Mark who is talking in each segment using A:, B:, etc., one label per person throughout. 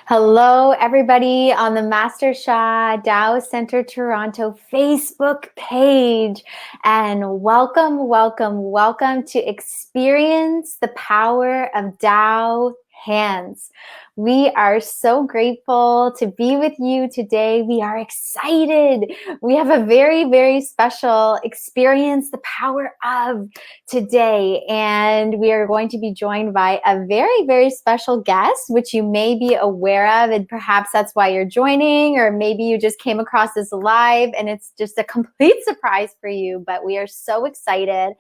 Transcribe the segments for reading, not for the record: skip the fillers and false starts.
A: Hello, everybody on the Master Tao Center Toronto Facebook page. And welcome to experience the power of Tao hands. We are so grateful to be with you today. We are excited. We have a very special experience the power of today. And we are going to be joined by a very special guest, which you may be aware of. And perhaps that's why you're joining, or maybe you just came across this live and it's just a complete surprise for you. But we are so excited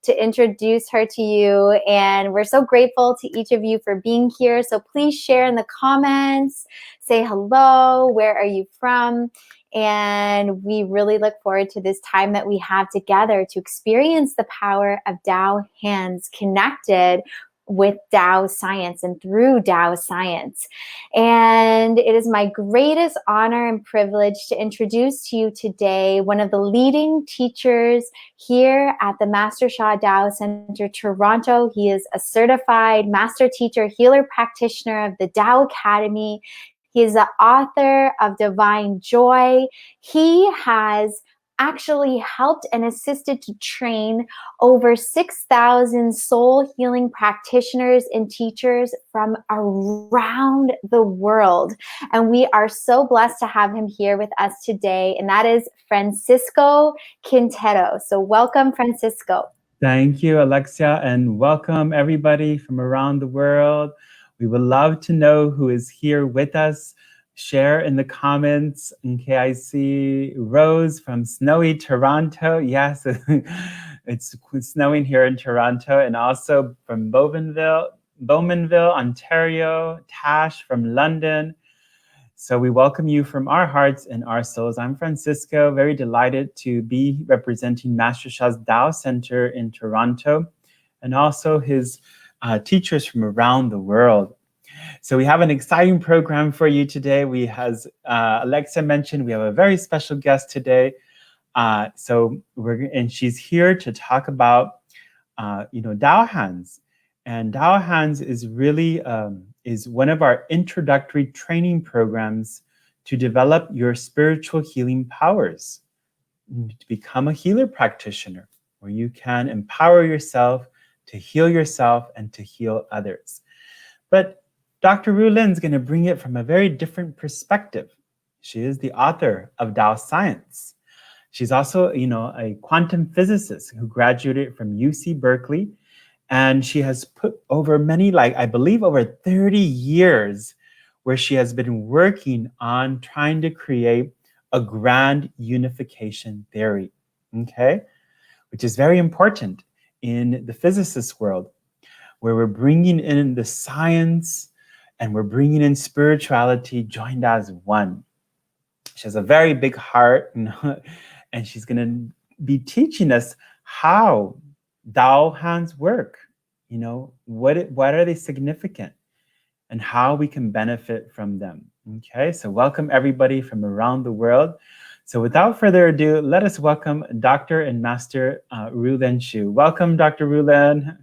A: to introduce her to you. And we're so grateful to each of you for being here. So please share in the comments, say hello, where are you from? And we really look forward to this time that we have together to experience the power of Tao hands connected with Tao Science and through Tao Science. And it is my greatest honor and privilege to introduce to you today one of the leading teachers here at the Master Tao Center Toronto. He is a certified Master Teacher Healer Practitioner of the Tao Academy. He is the author of Divine Joy. He has actually helped and assisted to train over 6,000 soul healing practitioners and teachers from around the world. And we are so blessed to have him here with us today. And that is Francisco Quintero. So welcome, Francisco.
B: Thank you, Alexia, and welcome everybody from around the world. We would love to know who is here with us. Share in the comments. Okay, I see Rose from snowy Toronto. Yes, it's snowing here in Toronto, and also from Bowmanville, Ontario. Tash from London. So we welcome you from our hearts and our souls. I'm Francisco, very delighted to be representing Master Sha's Tao Center in Toronto, and also his teachers from around the world. So we have an exciting program for you today. We, as Alexa mentioned, we have a very special guest today. And she's here to talk about, Tao hands. And Tao hands is really is one of our introductory training programs to develop your spiritual healing powers, to become a healer practitioner, where you can empower yourself to heal yourself and to heal others. But Dr. Rulin's going to bring it from a very different perspective. She is the author of Tao Science. She's also, a quantum physicist who graduated from UC Berkeley. And she has put over I believe over 30 years where she has been working on trying to create a grand unification theory, okay? Which is very important in the physicist world, where we're bringing in the science and we're bringing in spirituality joined as one. She has a very big heart, and she's going to be teaching us how Tao hands work. What are they significant, and how we can benefit from them. Okay, so welcome everybody from around the world. So without further ado, let us welcome Dr. and Master Rulin Xiu. Welcome, Dr. Rulin.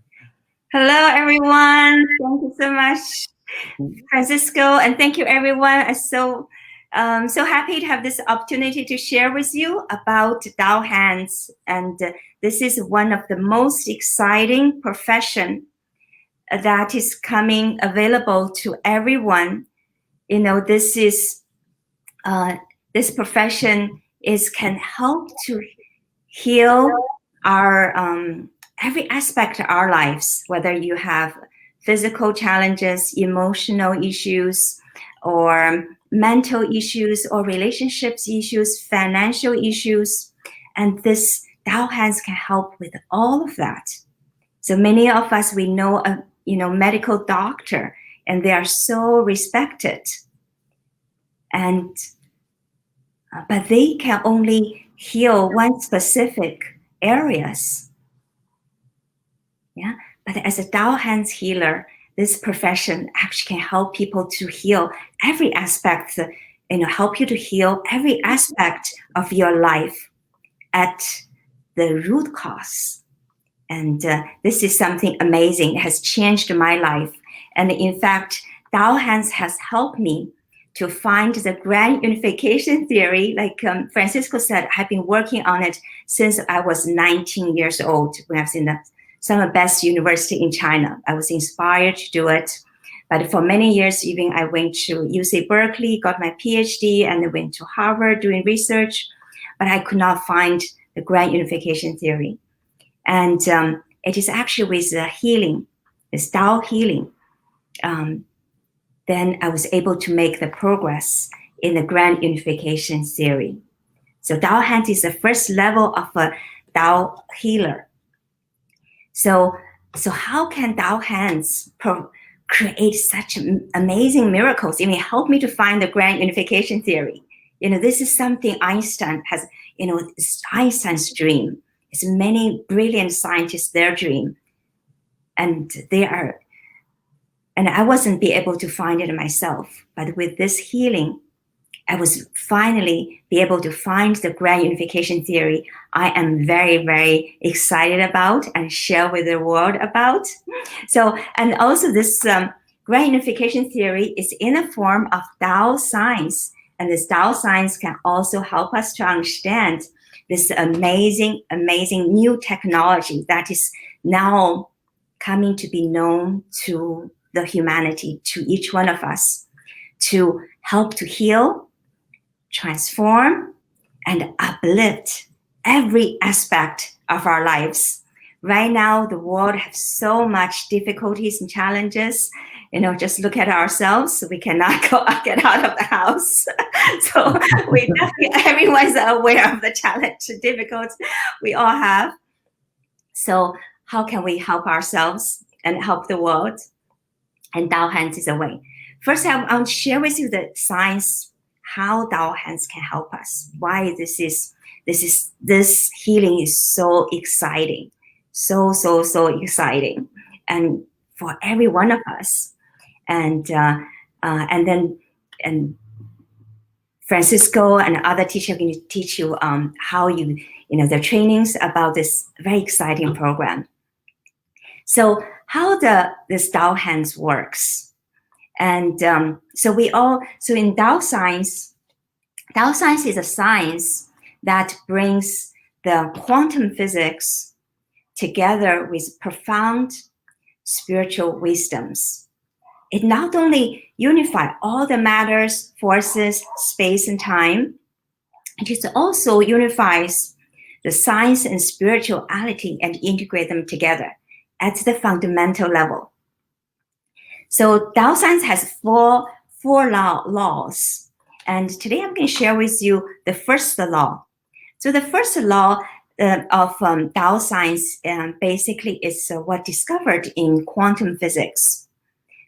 C: Hello, everyone. Thank you so much, Francisco, and thank you, everyone. I'm so happy to have this opportunity to share with you about Tao hands. And this is one of the most exciting profession that is coming available to everyone. This profession can help to heal our every aspect of our lives, whether you have physical challenges, emotional issues, or mental issues, or relationships issues, financial issues. And this Tao hands can help with all of that. So many of us, we know a medical doctor, and they are so respected. And but they can only heal one specific areas. Yeah. But as a Tao hands healer, this profession actually can help people to heal every aspect, help you to heal every aspect of your life at the root cause. And this is something amazing. It has changed my life. And in fact, Tao Hands has helped me to find the grand unification theory. Like Francisco said, I've been working on it since I was 19 years old when I was in some of the best university in China. I was inspired to do it. But for many years, even I went to UC Berkeley, got my PhD, and I went to Harvard doing research, but I could not find the grand unification theory. And it is actually with healing, this Tao healing, then I was able to make the progress in the grand unification theory. So Tao Hands is the first level of a Tao healer. So how can Tao Hands create such amazing miracles? Help me to find the grand unification theory. This is something Einstein has, it's Einstein's dream. It's many brilliant scientists, their dream. And I wasn't be able to find it myself. But with this healing, I was finally be able to find the grand unification theory I am very, very excited about and share with the world about. So, and also this grand unification theory is in the form of Tao Science. And this Tao Science can also help us to understand this amazing, amazing new technology that is now coming to be known to the humanity, to each one of us, to help to heal, transform, and uplift every aspect of our lives. Right now, the world has so much difficulties and challenges. Just look at ourselves. So we cannot get out of the house. So everyone's aware of the challenge and difficulties we all have. So how can we help ourselves and help the world? And Tao Hands is a way. First, I want to share with you the science, how Tao Hands can help us. Why this healing is so exciting, so exciting, and for every one of us. And Francisco and other teachers are going to teach you how the trainings about this very exciting program. So how this Tao Hands works. And so in Tao Science is a science that brings the quantum physics together with profound spiritual wisdoms. It not only unifies all the matters, forces, space, and time, it also unifies the science and spirituality and integrate them together at the fundamental level. So Tao Science has four laws. And today I'm going to share with you the first law. So the first law of Tao Science basically is what discovered in quantum physics,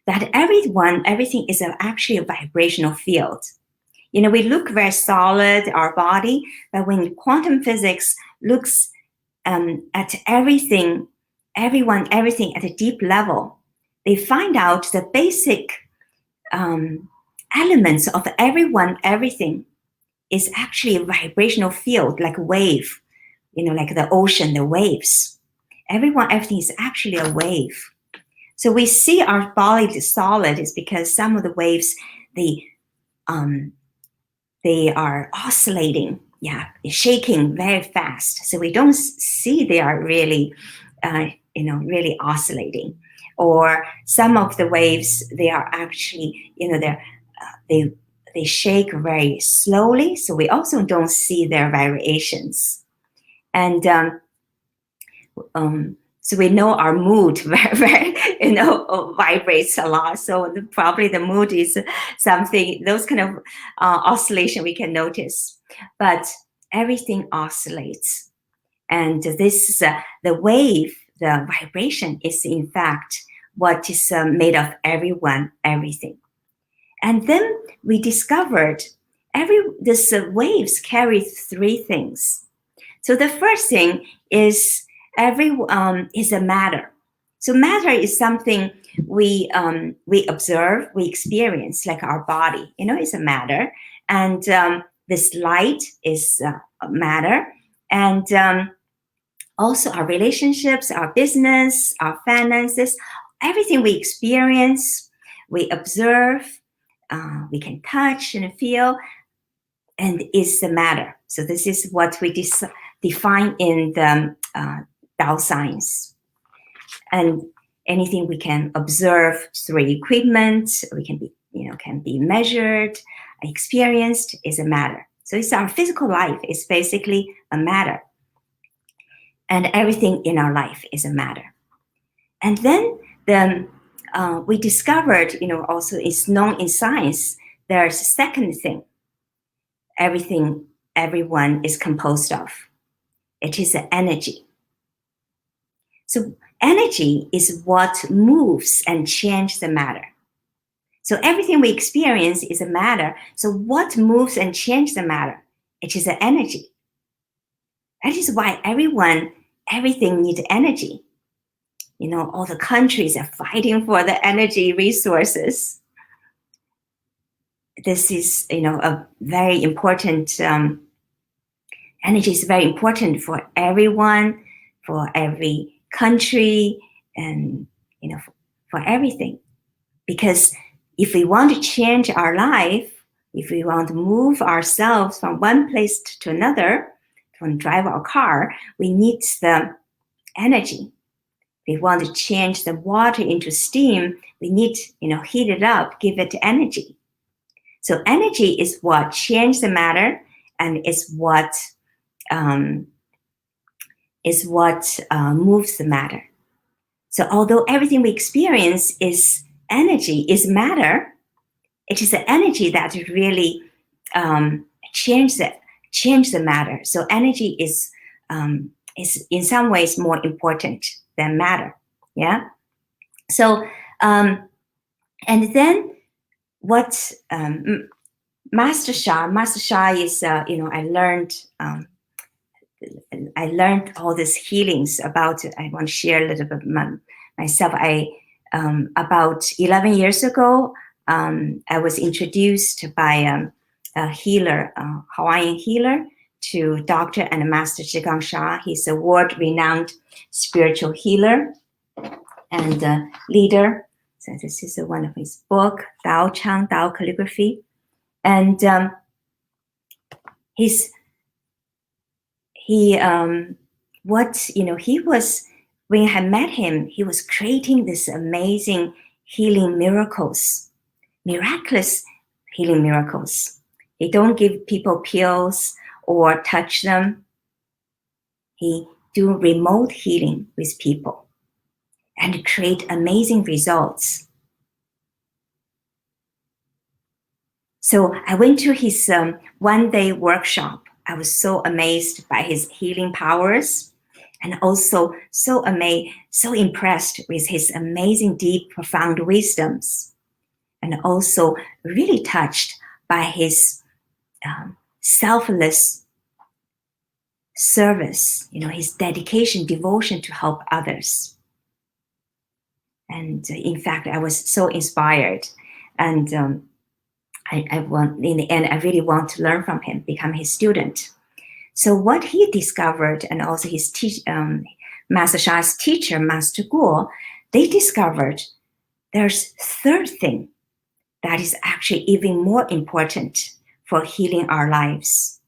C: that everything is actually a vibrational field. We look very solid, our body, but when quantum physics looks at everything at a deep level, they find out the basic elements of everything is actually a vibrational field, like a wave, like the ocean, the waves. Everything is actually a wave. So we see our body is solid is because some of the waves, they are oscillating, shaking very fast. So we don't see they are really, really oscillating. Or some of the waves, they are actually, they shake very slowly. So we also don't see their variations. And so we know our mood very, vibrates a lot. So probably the mood is something, those kind of oscillation we can notice. But everything oscillates. And this is the wave, the vibration is in fact what is made of everything. And then we discovered these waves carry three things. So the first thing is is a matter. So matter is something we observe, we experience, like our body, is a matter. And this light is a matter. And also our relationships, our business, our finances, everything we experience, we observe, we can touch and feel, and is the matter. So this is what we define in the Tao Science. And anything we can observe through equipment, we can be, can be measured, experienced, is a matter. So it's our physical life is basically a matter. And everything in our life is a matter. And then we discovered, also it's known in science, there's a second thing. Everyone is composed of. It is the energy. So energy is what moves and changes the matter. So everything we experience is a matter. So what moves and changes the matter? It is the energy. That is why everything needs energy. All the countries are fighting for the energy resources. This is, a very important, energy is very important for everyone, for every country, and, for everything. Because if we want to change our life, if we want to move ourselves from one place to another, to drive our car, we need the energy. If we want to change the water into steam, we need, heat it up, give it energy. So energy is what changes the matter, and is what moves the matter. So although everything we experience is energy, is matter, it is the energy that really change the matter. So energy is in some ways more important than matter. Yeah. So and then what Master Sha is I learned all these healings about it. I want to share a little bit myself. About 11 years ago, I was introduced by a healer, Hawaiian healer, to Dr. and Master Zhigang Sha. He's a world-renowned spiritual healer and leader. So this is one of his book, Tao Chang, Tao Calligraphy. And when I met him, he was creating this amazing healing miracles, miraculous healing miracles. He don't give people pills or touch them. He do remote healing with people and create amazing results. So I went to his one-day workshop. I was so amazed by his healing powers, and also so impressed with his amazing, deep, profound wisdoms, and also really touched by his selfless service, his dedication, devotion to help others. And in fact, I was so inspired, and in the end, I really want to learn from him, become his student. So what he discovered, and also his Master Sha's teacher, Master Guo, they discovered there's third thing that is actually even more important for healing our lives.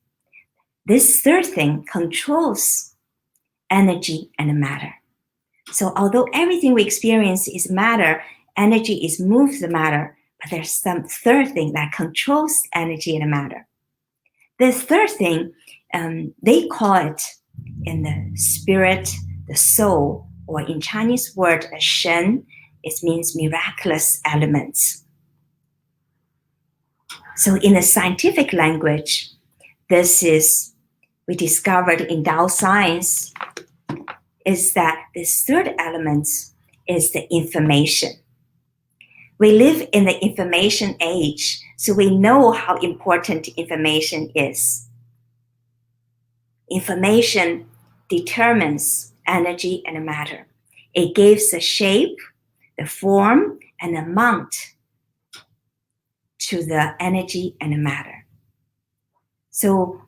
C: This third thing controls energy and matter. So although everything we experience is matter, energy is moves the matter, but there's some third thing that controls energy and matter. This third thing, they call it in the spirit, the soul, or in Chinese word, shen, it means miraculous elements. So in the scientific language, we discovered in Tao Science, is that this third element is the information. We live in the information age, so we know how important information is. Information determines energy and matter. It gives the shape, the form, and amount to the energy and matter. So,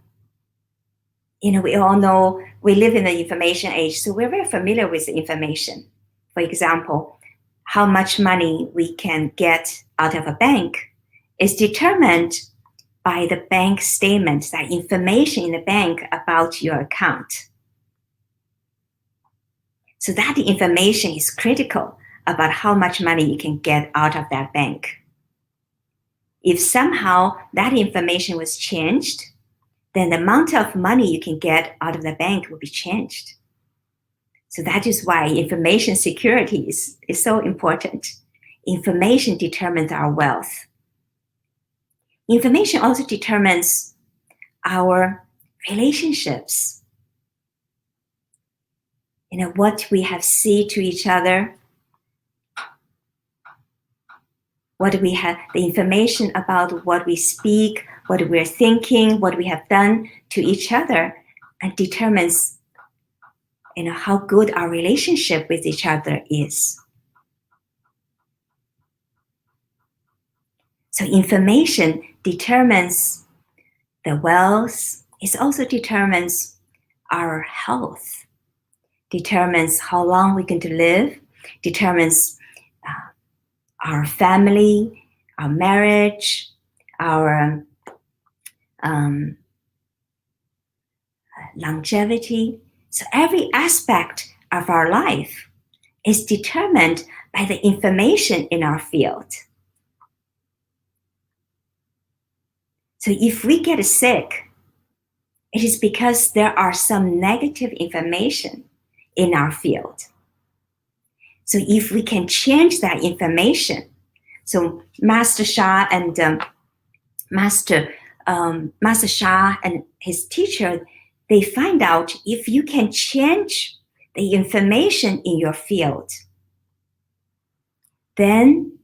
C: we all know we live in the information age, so we're very familiar with the information. For example, how much money we can get out of a bank is determined by the bank statement, that information in the bank about your account. So that information is critical about how much money you can get out of that bank. If somehow that information was changed, then the amount of money you can get out of the bank will be changed. So that is why information security is so important. Information determines our wealth. Information also determines our relationships. What we have said to each other, what we have, the information about what we speak, what we're thinking, what we have done to each other, and determines how good our relationship with each other is. So information determines the wealth. It also determines our health, determines how long we're going to live, determines our family, our marriage, our longevity. So every aspect of our life is determined by the information in our field. So if we get sick, it is because there are some negative information in our field. So if we can change that information, so Master Sha and Master Sha and his teacher, they find out if you can change the information in your field, then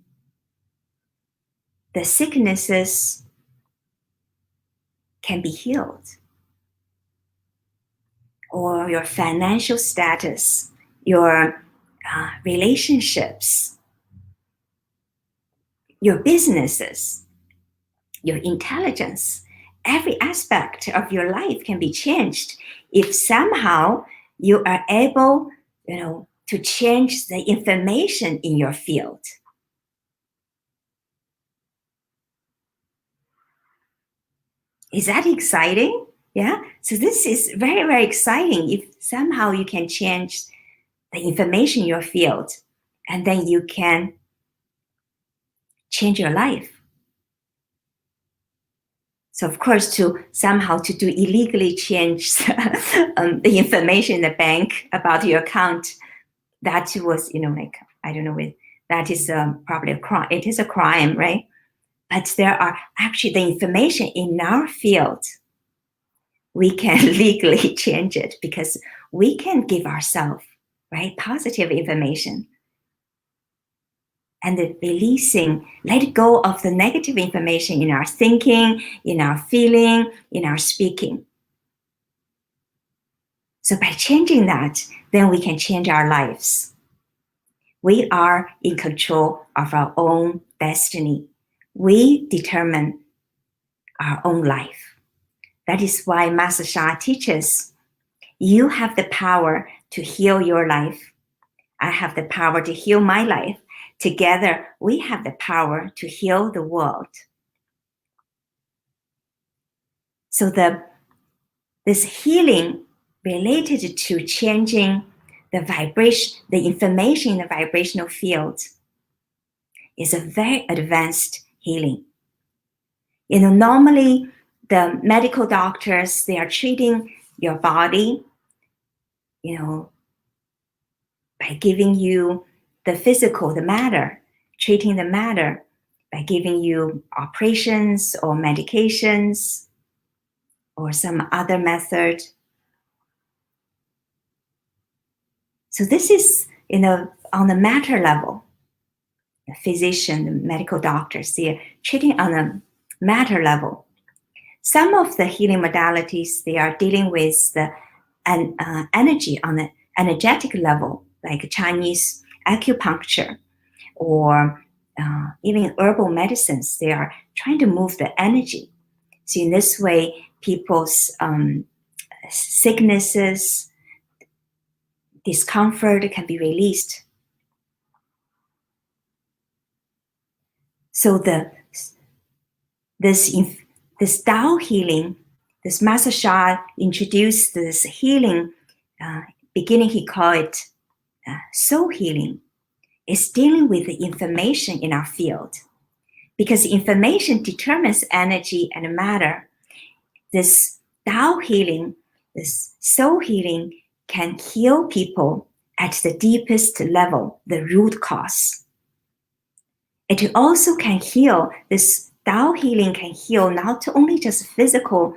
C: the sicknesses can be healed. Or your financial status, your relationships, your businesses, your intelligence, every aspect of your life can be changed if somehow you are able, to change the information in your field. Is that exciting? Yeah. So this is very, very exciting if somehow you can change the information in your field, and then you can change your life. So of course, to do illegally change the information in the bank about your account, that was, I don't know, that is probably a crime. It is a crime, right? But there are actually the information in our field, we can legally change it because we can give ourselves, right, positive information. And the releasing, let go of the negative information in our thinking, in our feeling, in our speaking. So by changing that, then we can change our lives. We are in control of our own destiny. We determine our own life. That is why Master Sha teaches, you have the power to heal your life. I have the power to heal my life. Together, we have the power to heal the world. So this healing related to changing the vibration, the information in the vibrational field is a very advanced healing. Normally the medical doctors, they are treating your body, by giving you the physical, the matter, treating the matter by giving you operations or medications or some other method. So this is, on the matter level. The physician, the medical doctors, they are treating on a matter level. Some of the healing modalities, they are dealing with the energy on the energetic level, like Chinese acupuncture or even herbal medicines. They are trying to move the energy. So in this way, people's sicknesses, discomfort can be released. So this Tao healing, this Master Sha introduced this healing. Beginning, he called it soul healing. It's dealing with the information in our field, because information determines energy and matter. This Tao healing, this soul healing, can heal people at the deepest level, the root cause. It also can heal, this Tao healing can heal not only just physical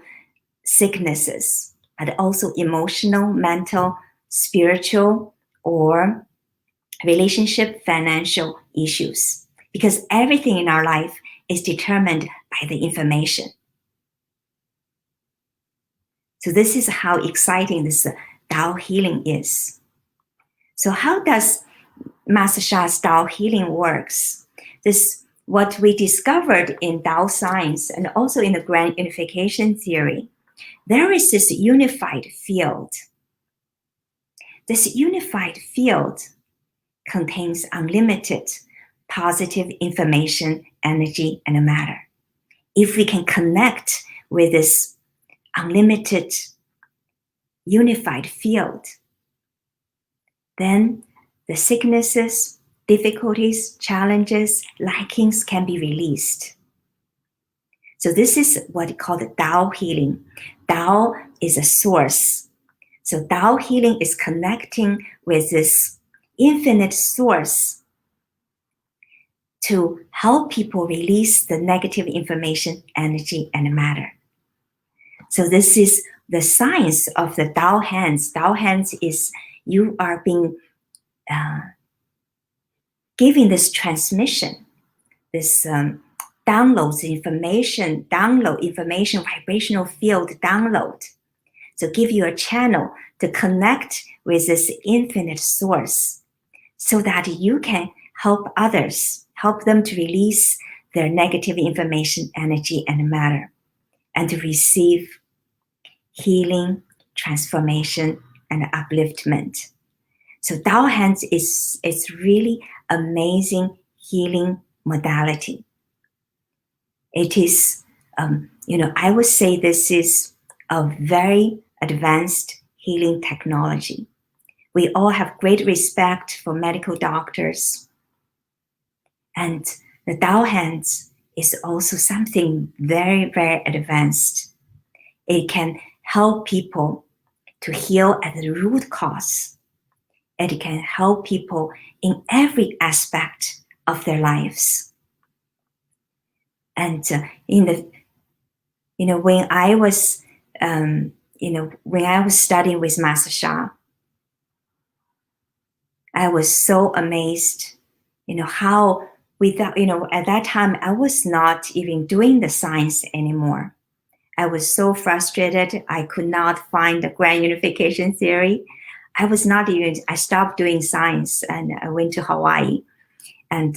C: sicknesses, but also emotional, mental, spiritual, or relationship, financial issues. Because everything in our life is determined by the information. So this is how exciting this Tao healing is. So how does Master Sha's Tao healing works? This what we discovered in Tao Science and also in the grand unification theory. There is this unified field. This unified field contains unlimited positive information, energy, and matter. If we can connect with this unlimited unified field, then the sicknesses, difficulties, challenges, lackings can be released. So this is what we call the Tao healing. Tao is a source. So Tao healing is connecting with this infinite source to help people release the negative information, energy, and matter. So this is the science of the Tao hands. Tao hands is you are being giving this transmission, this download information, vibrational field download. So give you a channel to connect with this infinite source so that you can help others, help them to release their negative information, energy, and matter, and to receive healing, transformation, and upliftment. So Tao hands is really amazing healing modality. It is, I would say this is a very advanced healing technology. We all have great respect for medical doctors. And the Tao hands is also something very, very advanced. It can help people to heal at the root cause. It can help people in every aspect of their lives. And when I was studying with Master Sha, I was so amazed, how without, at that time I was not even doing the science anymore. I was so frustrated. I could not find the grand unification theory. I stopped doing science and I went to Hawaii and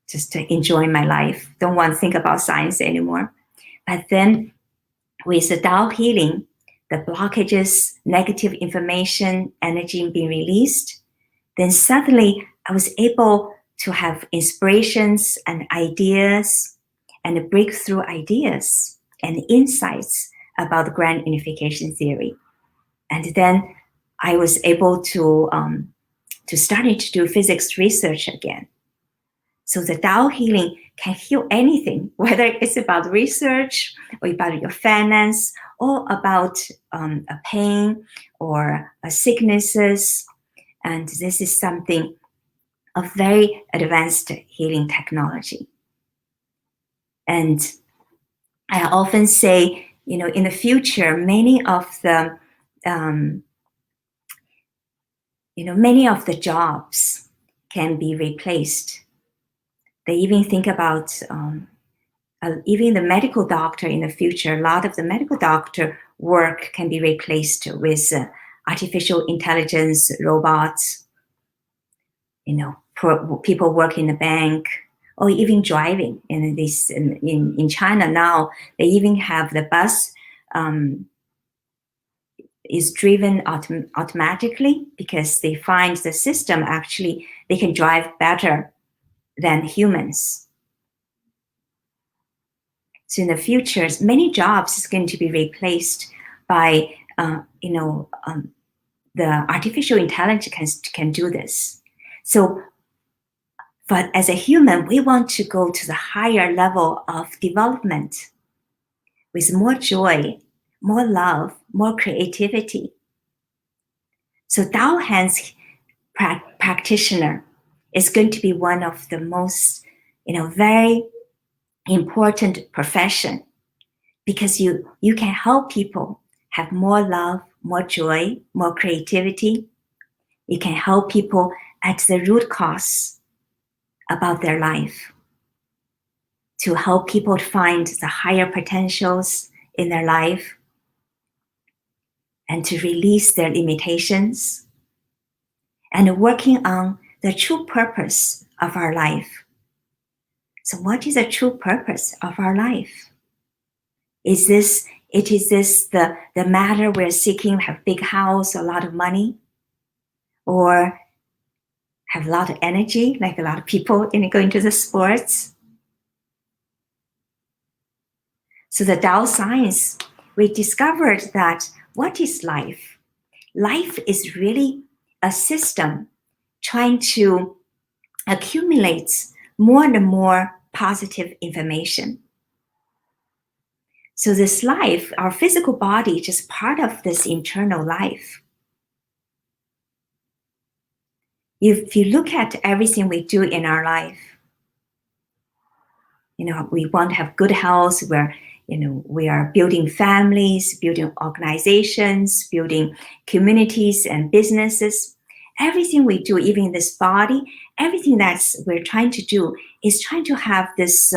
C: just to enjoy my life. Don't want to think about science anymore. But then with the Tao healing, the blockages, negative information, energy being released, then suddenly I was able to have inspirations and ideas and breakthrough ideas and insights about the grand unification theory. And then I was able to start to do physics research again. So the Tao healing can heal anything, whether it's about research or about your finance or about a pain or sicknesses. And this is something of very advanced healing technology. And I often say, in the future, many of the jobs can be replaced. They even think about even the medical doctor in the future. A lot of the medical doctor work can be replaced with artificial intelligence, robots. People work in the bank or even driving. In China now, they even have the bus is driven automatically because they find the system actually they can drive better than humans. So in the future, many jobs is going to be replaced by, the artificial intelligence can do this. So, but as a human, we want to go to the higher level of development with more joy, more love, more creativity. So Tao Hands practitioner is going to be one of the most, very important profession, because you can help people have more love, more joy, more creativity. You can help people at the root cause about their life, to help people find the higher potentials in their life and to release their limitations, and working on the true purpose of our life. So what is the true purpose of our life? Is this the matter we're seeking, have big house, a lot of money, or have a lot of energy, like a lot of people going to the sports? So the Tao Science, we discovered that what is life? Life is really a system trying to accumulate more and more positive information. So this life, our physical body, is just part of this internal life. If you look at everything we do in our life, we want to have good health, where we are building families, building organizations, building communities and businesses. Everything we do, even in this body, everything we're trying to do is trying to have this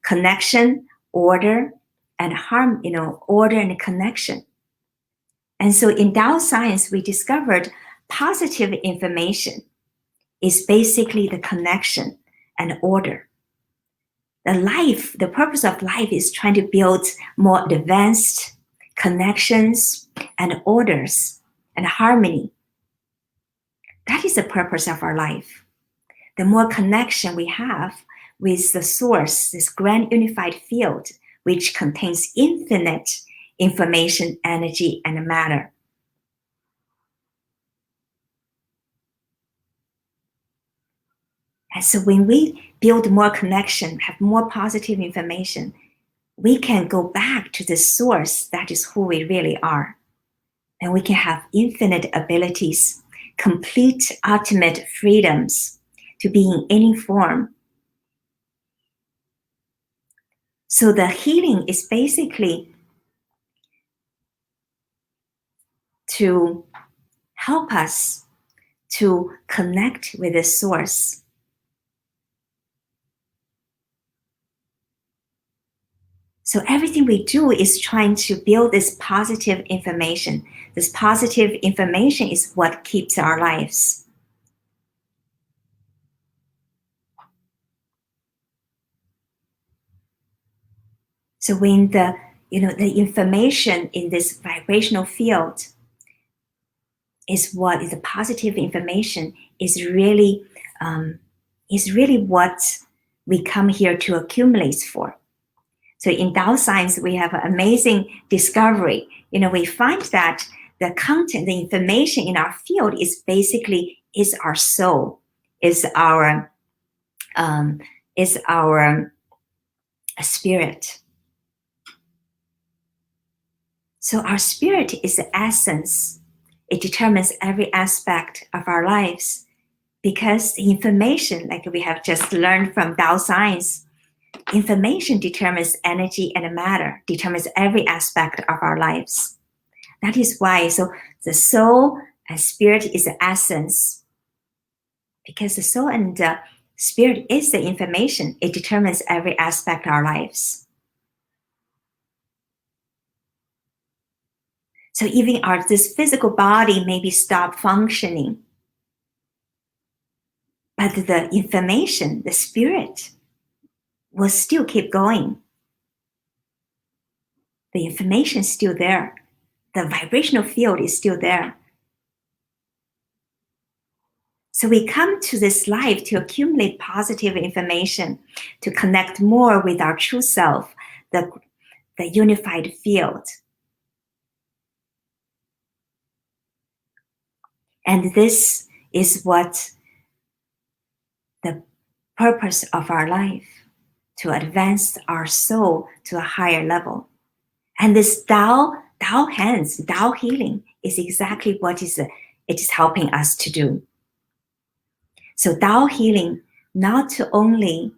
C: connection, order, and order and connection. And so in Tao Science, we discovered positive information is basically the connection and order. The purpose of life is trying to build more advanced connections and orders and harmony. That is the purpose of our life. The more connection we have with the source, this grand unified field, which contains infinite information, energy, and matter. And so when we build more connection, have more positive information, we can go back to the source that is who we really are. And we can have infinite abilities, complete ultimate freedoms to be in any form. So the healing is basically to help us to connect with the source. So everything we do is trying to build this positive information. This positive information is what keeps our lives. So when the information in this vibrational field is what is the positive information is really what we come here to accumulate for. So in Tao Science, we have an amazing discovery. We find that the content, the information in our field is our soul, is our spirit. So our spirit is the essence. It determines every aspect of our lives, because the information, like we have just learned from Tao Science, information determines energy and matter, determines every aspect of our lives. That is why, so the soul and spirit is the essence, because the soul and the spirit is the information. It determines every aspect of our lives. So even this physical body maybe stop functioning, but the information, the spirit, will still keep going. The information is still there. The vibrational field is still there. So we come to this life to accumulate positive information, to connect more with our true self, the unified field. And this is what the purpose of our life, to advance our soul to a higher level. And this Tao hands, Tao healing is exactly what it is helping us to do. So Tao healing not only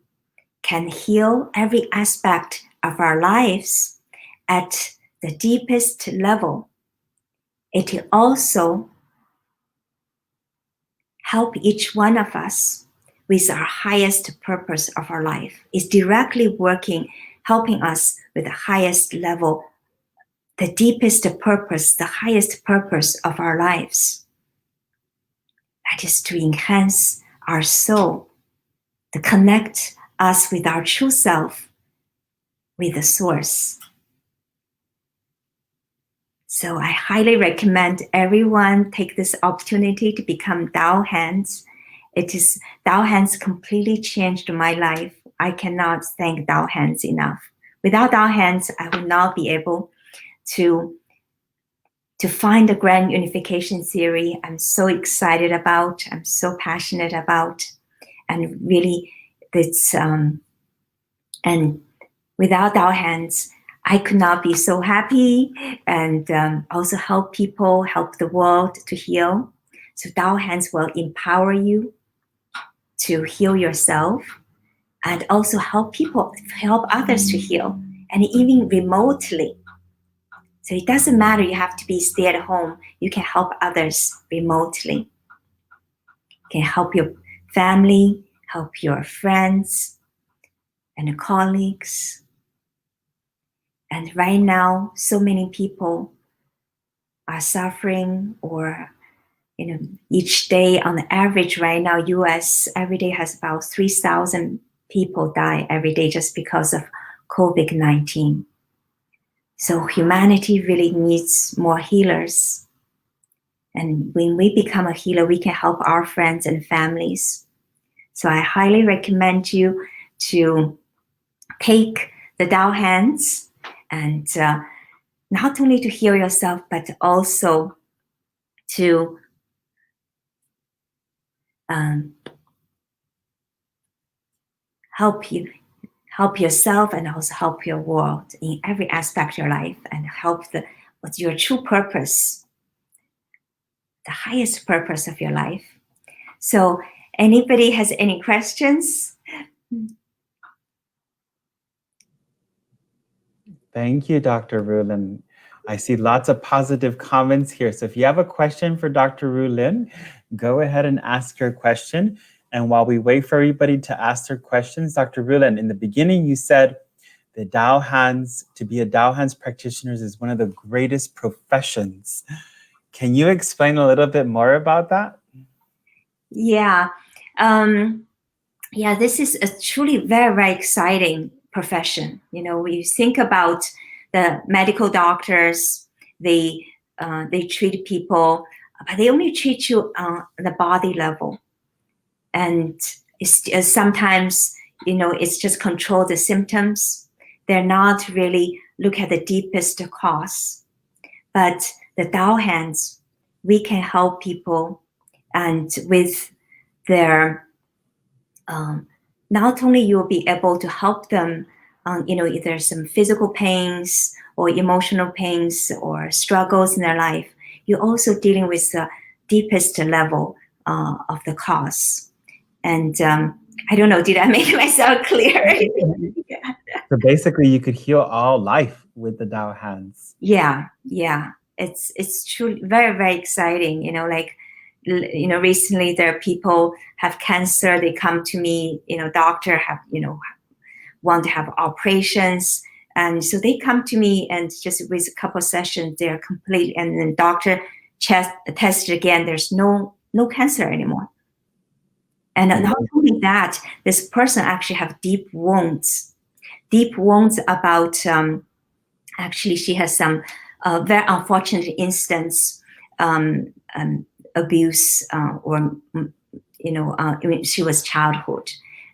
C: can heal every aspect of our lives at the deepest level, it also help each one of us with our highest purpose of our life. It's directly working, helping us with the highest level, the deepest purpose, the highest purpose of our lives. That is to enhance our soul, to connect us with our true self, with the source. So I highly recommend everyone take this opportunity to become Tao Hands. Tao Hands completely changed my life. I cannot thank Tao Hands enough. Without Tao Hands, I would not be able to find the grand unification theory I'm so excited about, I'm so passionate about, and really it's and without Tao Hands, I could not be so happy and also help people, help the world to heal. So Tao Hands will empower you to heal yourself and also help others to heal, and even remotely. So it doesn't matter you have to be stay at home. You can help others remotely. You can help your family, help your friends and colleagues. And right now, so many people are suffering, or each day on the average right now, US every day has about 3,000 people die every day just because of COVID-19. So humanity really needs more healers. And when we become a healer, we can help our friends and families. So I highly recommend you to take the Tao Hands and not only to heal yourself, but also to help yourself and also help your world in every aspect of your life, and help what's your true purpose, the highest purpose of your life. So anybody has any questions?
B: Thank you, Dr. Rulin. I see lots of positive comments here. So if you have a question for Dr. Rulin, go ahead and ask your question. And while we wait for everybody to ask their questions, Dr. Rulin, in the beginning, you said the Tao Hands, to be a Tao Hands practitioner is one of the greatest professions. Can you explain a little bit more about that?
C: Yeah. This is a truly very, very exciting profession. When you think about the medical doctors, they treat people, but they only treat you on the body level. And it's sometimes, it's just control the symptoms. They're not really look at the deepest cause. But the Tao Hands, we can help people, and with their not only you'll be able to help them, if there's some physical pains or emotional pains or struggles in their life, you're also dealing with the deepest level of the cause. And I don't know, did I make myself clear?
B: Yeah. So basically, you could heal all life with the Tao Hands.
C: Yeah. It's truly very, very exciting. Recently there are people have cancer. They come to me, doctor have, want to have operations. And so they come to me, and just with a couple of sessions, they're complete. And then doctor tested again, there's no cancer anymore. And not only that, this person actually have deep wounds about, actually she has some very unfortunate instance, abuse, or when she was childhood.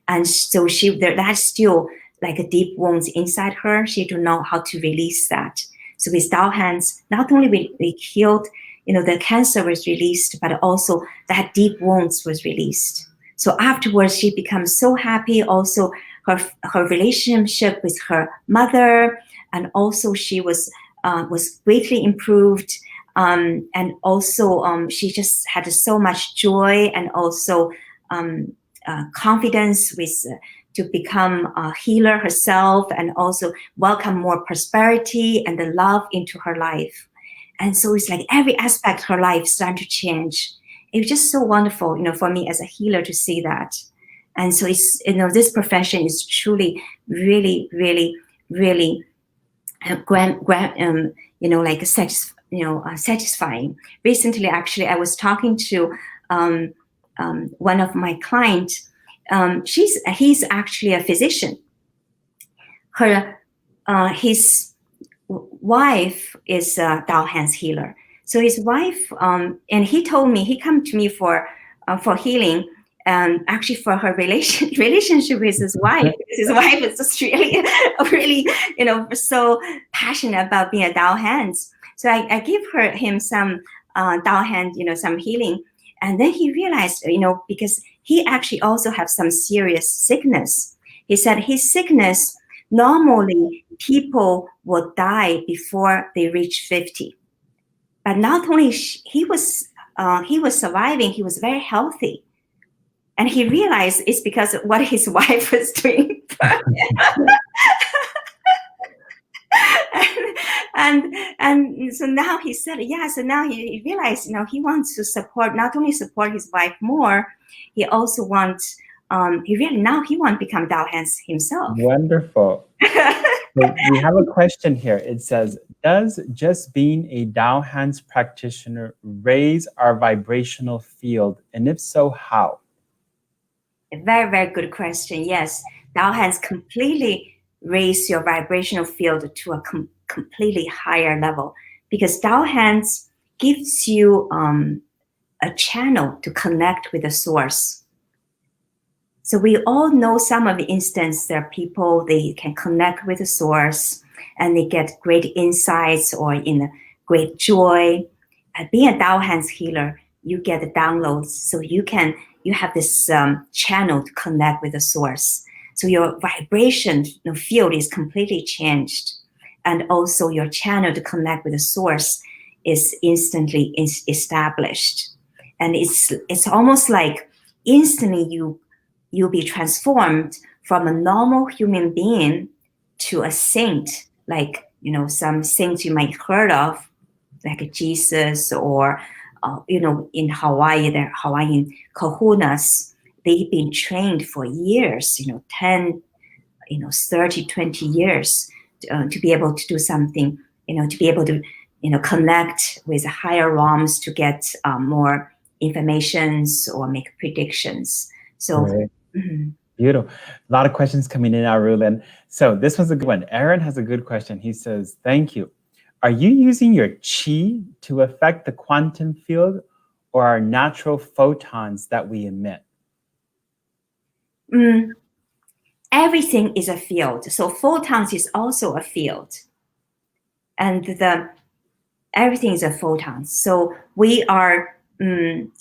C: And so that's still like a deep wounds inside her. She don't know how to release that. So with Tao hands, not only we healed, the cancer was released, but also that deep wounds was released. So afterwards, she becomes so happy. Also, her relationship with her mother, and also she was greatly improved. And also, she just had so much joy and also confidence to become a healer herself, and also welcome more prosperity and the love into her life. And so it's like every aspect of her life started to change. It was just so wonderful, for me as a healer to see that. And so it's, this profession is truly, really, really, really satisfying. Recently, actually, I was talking to one of my clients. He's actually a physician. His wife is a Tao hands healer. So his wife, and he told me, he come to me for healing, actually for her relationship with his wife. His wife is just really, really, so passionate about being a Tao hands. So I give him some Tao hand, some healing. And then he realized, because he actually also have some serious sickness. He said his sickness, normally people will die before they reach 50. But not only he was surviving, he was very healthy. And he realized it's because of what his wife was doing. and so now he said, so now he realized, he wants to not only support his wife more, he also wants, he wants to become Tao hands himself.
B: Wonderful. So we have a question here. It says, does just being a Tao hands practitioner raise our vibrational field? And if so, how?
C: A very, very good question. Yes, Tao hands completely raise your vibrational field to a completely higher level, because Tao hands gives you a channel to connect with the source. So we all know some of the instances there are people, they can connect with the source and they get great insights or in great joy. Being a Tao hands healer, you get the downloads. So you have this channel to connect with the source. So your vibration field is completely changed. And also your channel to connect with the source is instantly established. And it's almost like instantly you'll be transformed from a normal human being to a saint, like, some saints you might heard of, like Jesus, or, in Hawaii, they're Hawaiian kahunas. They've been trained for years, 10, 30, 20 years to be able to do something, to be able to, connect with higher realms to get more informations or make predictions. So,
B: right. Beautiful. A lot of questions coming in now, Rulin. So this one's a good one. Aaron has a good question. He says, thank you. Are you using your chi to affect the quantum field, or our natural photons that we emit?
C: Everything is a field. So photons is also a field. And everything is a photon. So we are,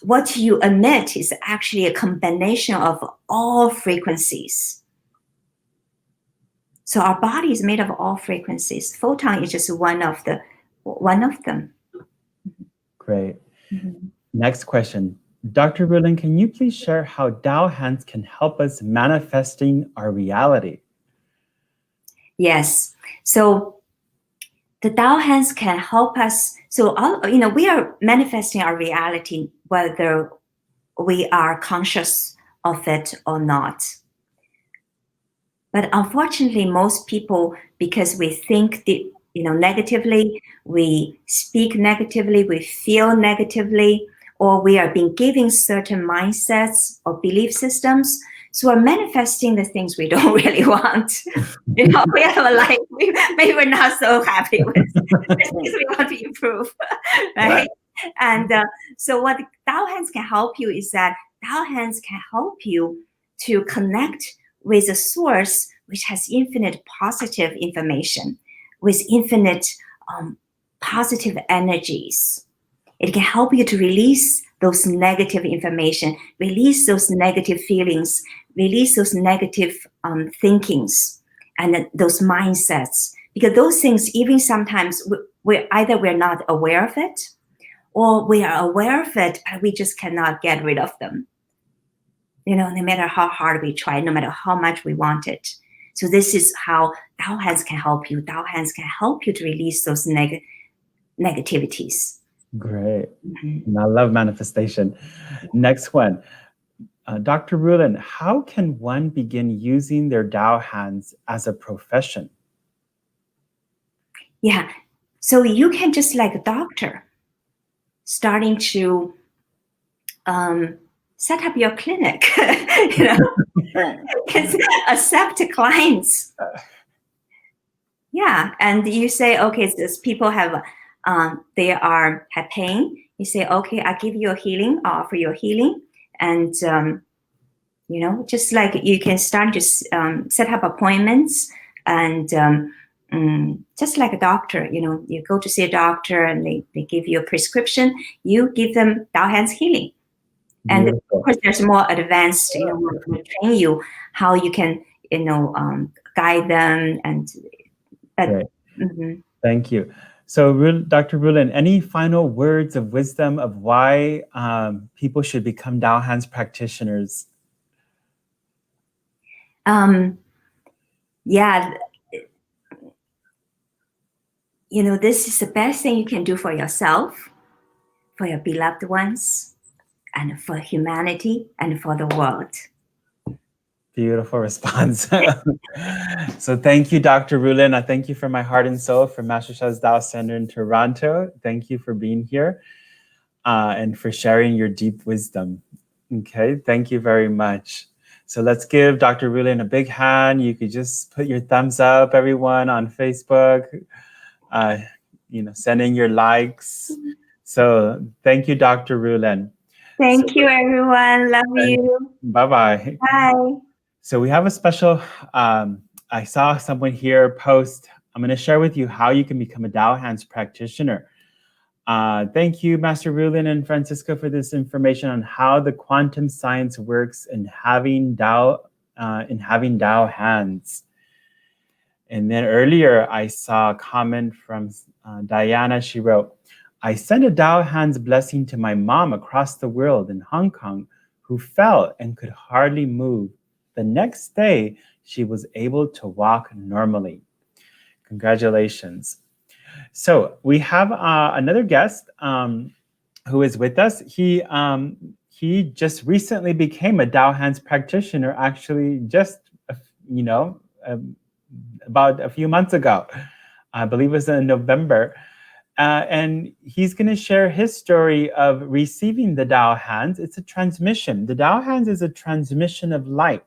C: what you emit is actually a combination of all frequencies. So our body is made of all frequencies. Photon is just one of them.
B: Great. Next question. Dr. Rulin, can you please share how Tao hands can help us manifesting our reality?
C: Yes. So the Tao hands can help us. So, we are manifesting our reality, whether we are conscious of it or not. But unfortunately, most people, because we think negatively, we speak negatively, we feel negatively, or we are being given certain mindsets or belief systems. So we're manifesting the things we don't really want. We have a life maybe we're not so happy with, the things we want to improve, right? And so what Tao hands can help you is that Tao hands can help you to connect with a source which has infinite positive information, with infinite positive energies. It can help you to release those negative information, release those negative feelings, release those negative thinkings and those mindsets. Because those things, even sometimes, we're not aware of it, or we are aware of it, but we just cannot get rid of them. No matter how hard we try, no matter how much we want it. So this is how Tao Hands can help you. Tao Hands can help you to release those negativities.
B: Great. And I love manifestation. Next one. Dr. Rulin, how can one begin using their Tao Hands as a profession?
C: Yeah. So you can just like a doctor, starting to set up your clinic, accept clients. Yeah, and you say, okay, these people have pain. You say, okay, I give you a healing, offer you a healing, and just like you can start to set up appointments, and just like a doctor, you go to see a doctor and they give you a prescription. You give them Tao Hands healing. And of course, there's more advanced, we'll train you how you can, guide them. And
B: Thank you. So, Dr. Rulin, any final words of wisdom of why people should become Tao Hands practitioners?
C: Yeah, this is the best thing you can do for yourself, for your beloved ones, and for humanity, and for the world.
B: Beautiful response. So thank you, Dr. Rulin. I thank you from my heart and soul for Master Sha's Tao Center in Toronto. Thank you for being here and for sharing your deep wisdom. Okay, thank you very much. So let's give Dr. Rulin a big hand. You could just put your thumbs up, everyone, on Facebook, sending your likes. So thank you, Dr. Rulin.
C: Thank you, everyone. Love you.
B: Bye-bye.
C: Bye.
B: So we have a special, I saw someone here post, I'm going to share with you how you can become a Tao Hands practitioner. Thank you, Master Rulin and Francisco, for this information on how the quantum science works in having Tao Hands. And then earlier, I saw a comment from Diana. She wrote, I sent a Tao Hands blessing to my mom across the world in Hong Kong, who fell and could hardly move. The next day, she was able to walk normally. Congratulations. So we have another guest who is with us. He just recently became a Tao Hands practitioner, actually just, about a few months ago. I believe it was in November. And he's going to share his story of receiving the Tao Hands. It's a transmission. The Tao Hands is a transmission of light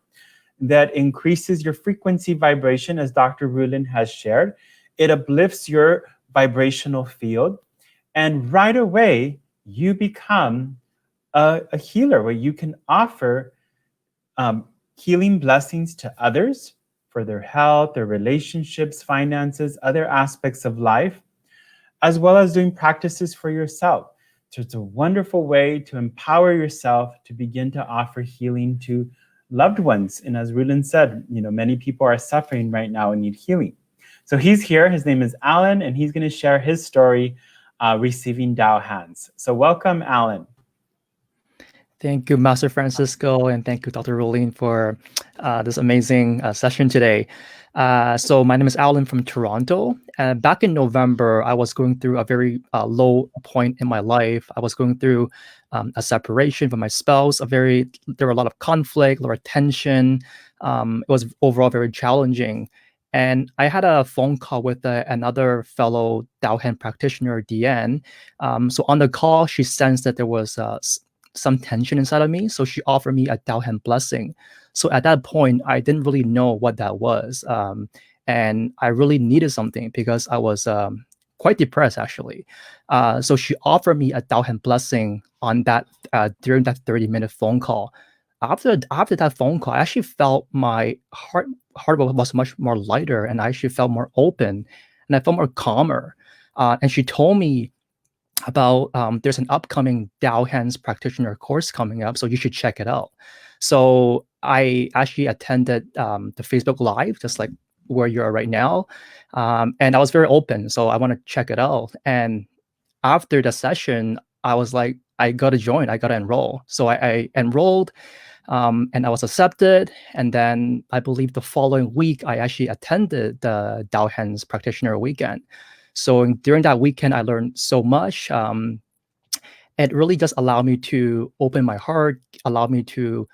B: that increases your frequency vibration, as Dr. Rulin has shared. It uplifts your vibrational field. And right away, you become a healer where you can offer healing blessings to others for their health, their relationships, finances, other aspects of life, as well as doing practices for yourself. So it's a wonderful way to empower yourself to begin to offer healing to loved ones. And as Rulin said, many people are suffering right now and need healing. So he's here. His name is Alan, and he's going to share his story receiving Tao Hands. So welcome, Alan.
D: Thank you, Master Francisco, and thank you, Dr. Rulin, for this amazing session today. So my name is Alan from Toronto. Back in November, I was going through a very low point in my life. I was going through a separation from my spouse. There were a lot of conflict, a lot of tension. It was overall very challenging. And I had a phone call with another fellow Tao Hand practitioner, Deanne. So on the call, she sensed that there was some tension inside of me. So she offered me a Tao Hand blessing. So at that point, I didn't really know what that was. And I really needed something because I was quite depressed, actually. So she offered me a Tao Hand blessing on that during that 30-minute phone call. after that phone call, I actually felt my heart was much more lighter, and I actually felt more open, and I felt more calmer. And she told me about there's an upcoming Tao Hands practitioner course coming up, so you should check it out. So I actually attended the Facebook Live, just like where you are right now, and I was very open, so I want to check it out. And after the session, I was like, I got to join, I got to enroll. So I enrolled, and I was accepted. And then I believe the following week, I actually attended the Tao Hands practitioner weekend. So during that weekend, I learned so much. It really just allowed me to open my heart, allowed me to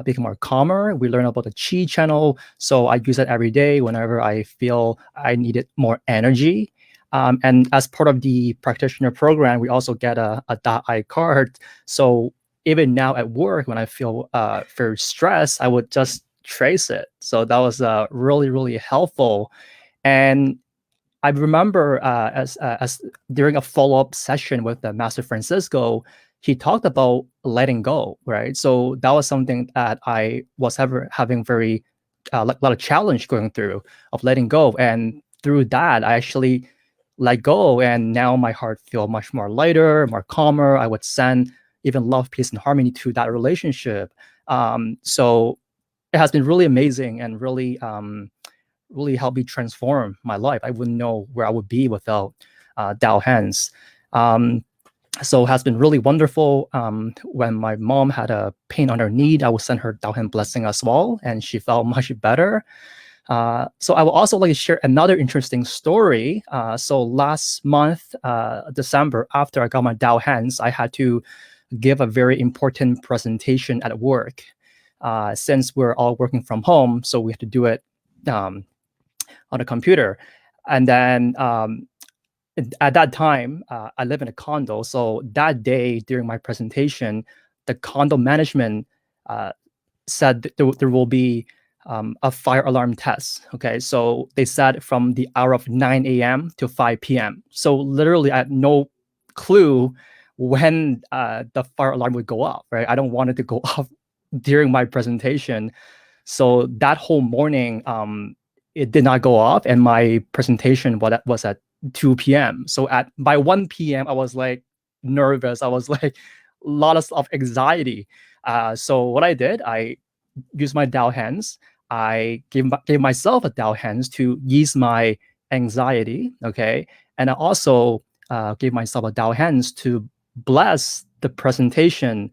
D: become more calmer. We learned about the Qi channel. So I use it every day whenever I feel I needed more energy. And as part of the practitioner program, we also get a Dao I card. So even now at work, when I feel very stressed, I would just trace it. So that was really, really helpful. And I remember as during a follow-up session with the Master Francisco, he talked about letting go, right? So that was something that I was having very a lot of challenge going through of letting go. And through that, I actually let go, and now my heart feels much more lighter, more calmer. I would send even love, peace, and harmony to that relationship. So it has been really amazing and really really helped me transform my life. I wouldn't know where I would be without Tao Hands. So it has been really wonderful. When my mom had a pain on her knee, I would send her Tao Hand blessing as well, and she felt much better. So I would also like to share another interesting story. So last month, December, after I got my Tao Hands, I had to give a very important presentation at work. Since we're all working from home, so we have to do it on a computer. And then at that time, I live in a condo. So that day during my presentation, the condo management said that there will be a fire alarm test. Okay, so they said from the hour of 9 a.m. to 5 p.m. So literally, I had no clue when the fire alarm would go off. Right, I don't want it to go off during my presentation. So that whole morning, it did not go off, and my presentation was at 2 p.m. So by 1 p.m., I was like nervous. I was like lots of anxiety. So what I did, I used my Tao Hands. I gave myself a Tao Hands to ease my anxiety. Okay, and I also gave myself a Tao Hands to bless the presentation,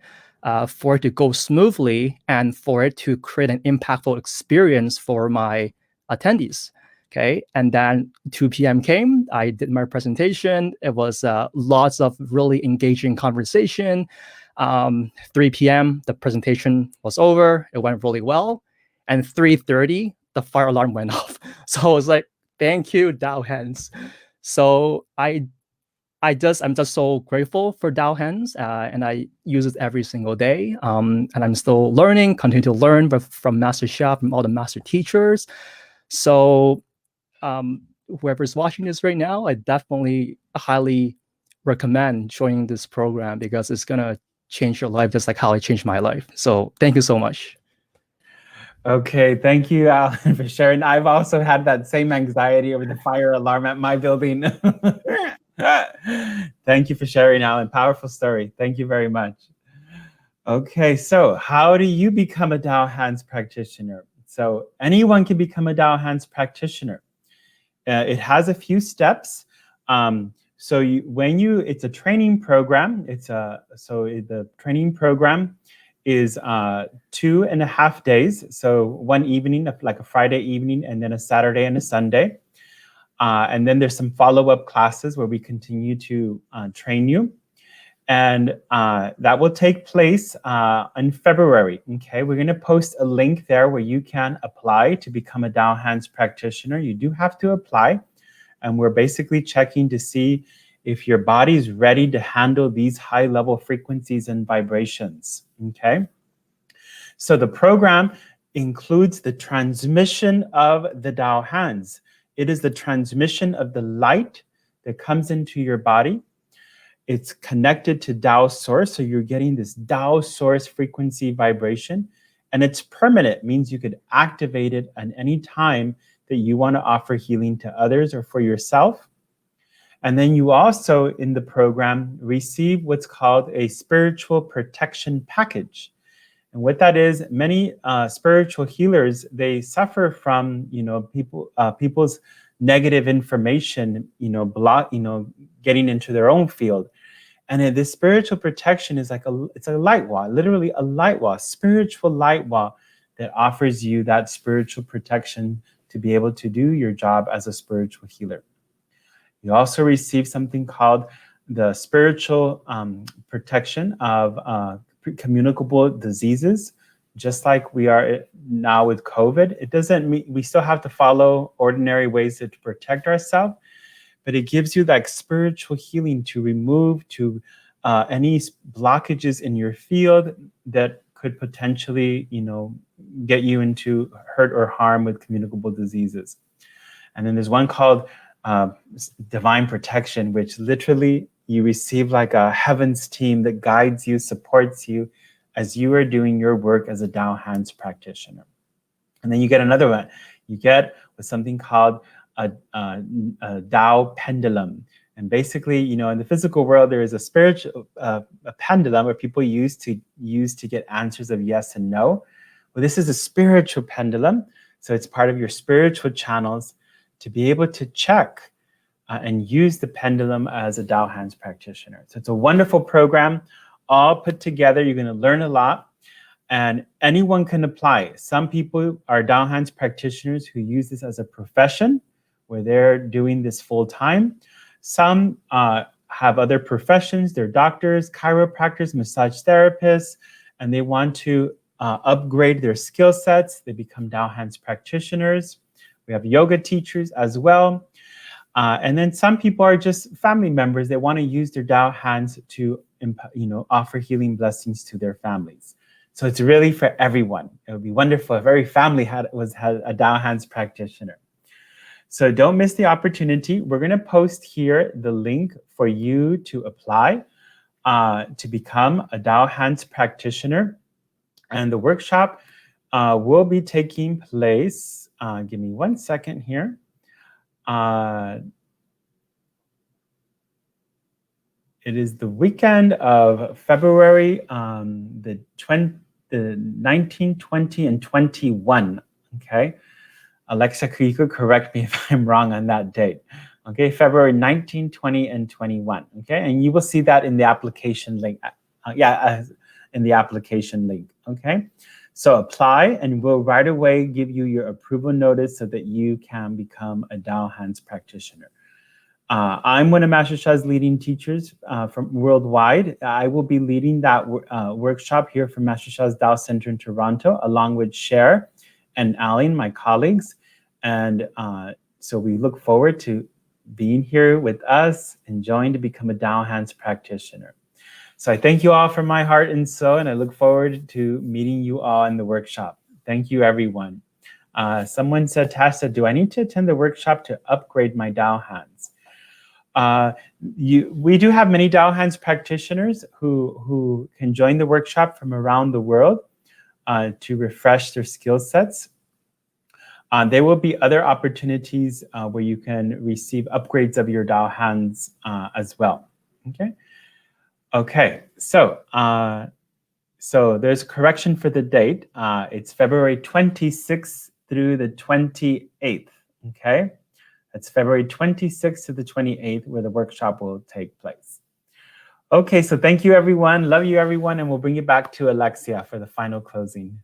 D: for it to go smoothly and for it to create an impactful experience for my attendees. Okay, and then 2 p.m. came. I did my presentation. It was lots of really engaging conversation. 3 p.m. the presentation was over. It went really well. And 3:30 the fire alarm went off. So I was like, "Thank you, Tao Hands." So I'm just so grateful for Tao Hands, and I use it every single day. And I'm still learning, continue to learn from Master Chef, from all the master teachers. So whoever's watching this right now, I definitely highly recommend joining this program because it's gonna change your life just like how it changed my life. So thank you so much.
B: Okay, thank you, Alan, for sharing. I've also had that same anxiety over the fire alarm at my building. Thank you for sharing, Alan. Powerful story. Thank you very much. Okay, so how do you become a Tao Hands practitioner? So anyone can become a Tao Hands practitioner. It has a few steps. So it's a training program. The training program is 2.5 days. So one evening, like a Friday evening, and then a Saturday and a Sunday. And then there's some follow-up classes where we continue to train you. And that will take place in February. Okay, we're going to post a link there where you can apply to become a Tao Hands practitioner. You do have to apply, and we're basically checking to see if your body is ready to handle these high-level frequencies and vibrations. Okay, so the program includes the transmission of the Tao Hands. It is the transmission of the light that comes into your body. It's connected to Tao source, so you're getting this Tao source frequency vibration. And it's permanent, means you could activate it at any time that you want to offer healing to others or for yourself. And then you also, in the program, receive what's called a spiritual protection package. And what that is, many spiritual healers, they suffer from, people's negative information, getting into their own field. And this spiritual protection is it's a light wall, literally a light wall, spiritual light wall that offers you that spiritual protection to be able to do your job as a spiritual healer. You also receive something called the spiritual protection of communicable diseases, just like we are now with COVID. It doesn't mean we still have to follow ordinary ways to protect ourselves, but it gives you that spiritual healing to remove any blockages in your field that could potentially, get you into hurt or harm with communicable diseases. And then there's one called divine protection, which literally you receive like a heavens team that guides you, supports you as you are doing your work as a Tao Hands practitioner. And then you get another one. You get with something called a Tao pendulum. And basically, in the physical world, there is a spiritual a pendulum where people use to get answers of yes and no. Well, this is a spiritual pendulum. So it's part of your spiritual channels to be able to check and use the pendulum as a Tao Hands practitioner. So it's a wonderful program, all put together. You're going to learn a lot, and anyone can apply. Some people are Tao Hands practitioners who use this as a profession, where they're doing this full time. Some have other professions. They're doctors, chiropractors, massage therapists, and they want to upgrade their skill sets. They become Tao Hands practitioners. We have yoga teachers as well. And then some people are just family members. They want to use their Tao Hands to, offer healing blessings to their families. So it's really for everyone. It would be wonderful if every family had a Tao Hands practitioner. So don't miss the opportunity. We're going to post here the link for you to apply to become a Tao Hands practitioner. And the workshop will be taking place. Give me 1 second here. It is the weekend of February the 19, 20, and 21. Okay. Alexa, you could correct me if I'm wrong on that date. Okay, February 19, 20, and 21. Okay, and you will see that in the application link. In the application link. Okay, so apply, and we'll right away give you your approval notice so that you can become a Tao Hands practitioner. I'm one of Master Sha's leading teachers from worldwide. I will be leading that workshop here from Master Sha's Tao Center in Toronto, along with Cher and Aline, my colleagues. And so we look forward to being here with us, enjoying to become a Tao Hands practitioner. So I thank you all from my heart and soul, and I look forward to meeting you all in the workshop. Thank you, everyone. Someone said, Tasha, do I need to attend the workshop to upgrade my Tao Hands? We do have many Tao Hands practitioners who can join the workshop from around the world to refresh their skill sets. There will be other opportunities where you can receive upgrades of your Tao Hands as well. Okay, so there's a correction for the date. It's February 26th through the 28th. Okay, that's February 26th to the 28th where the workshop will take place. Okay, so thank you, everyone. Love you, everyone, and we'll bring you back to Alexia for the final closing.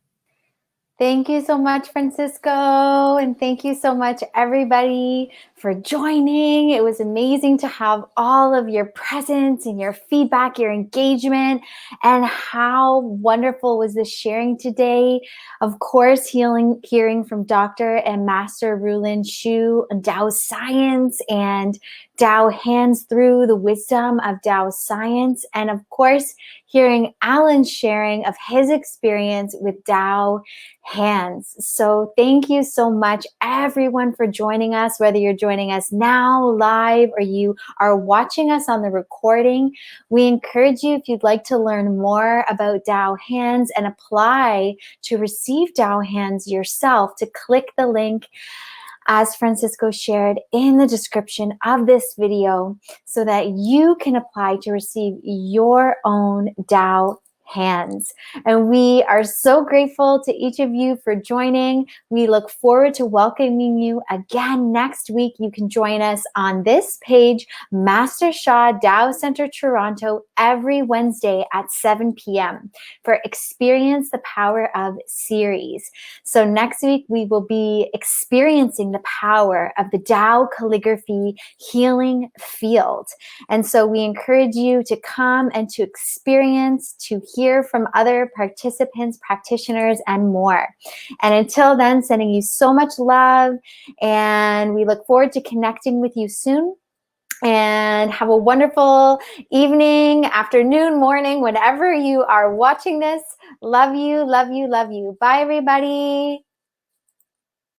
A: Thank you so much, Francisco. And thank you so much, everybody, for joining. It was amazing to have all of your presence and your feedback, your engagement, and how wonderful was this sharing today. Of course, hearing from Dr. and Master Rulin Xiu on Tao Science and Tao hands through the wisdom of Tao Science, and of course, hearing Alan's sharing of his experience with Tao hands. So thank you so much, everyone, for joining us, whether you're joining us now live or you are watching us on the recording. We encourage you, if you'd like to learn more about Tao hands and apply to receive Tao hands yourself, to click the link as Francisco shared in the description of this video so that you can apply to receive your own Tao hands. And we are so grateful to each of you for joining. We look forward to welcoming you again next week. You can join us on this page, Master Sha Tao Center Toronto, every Wednesday at 7 p.m. for Experience the Power of series. So next week, we will be experiencing the power of the Tao calligraphy healing field. And so we encourage you to come and to experience, to hear from other participants, practitioners, and more. And until then, sending you so much love, and we look forward to connecting with you soon. And have a wonderful evening, afternoon, morning, whenever you are watching this. Love you, love you, love you. Bye, everybody.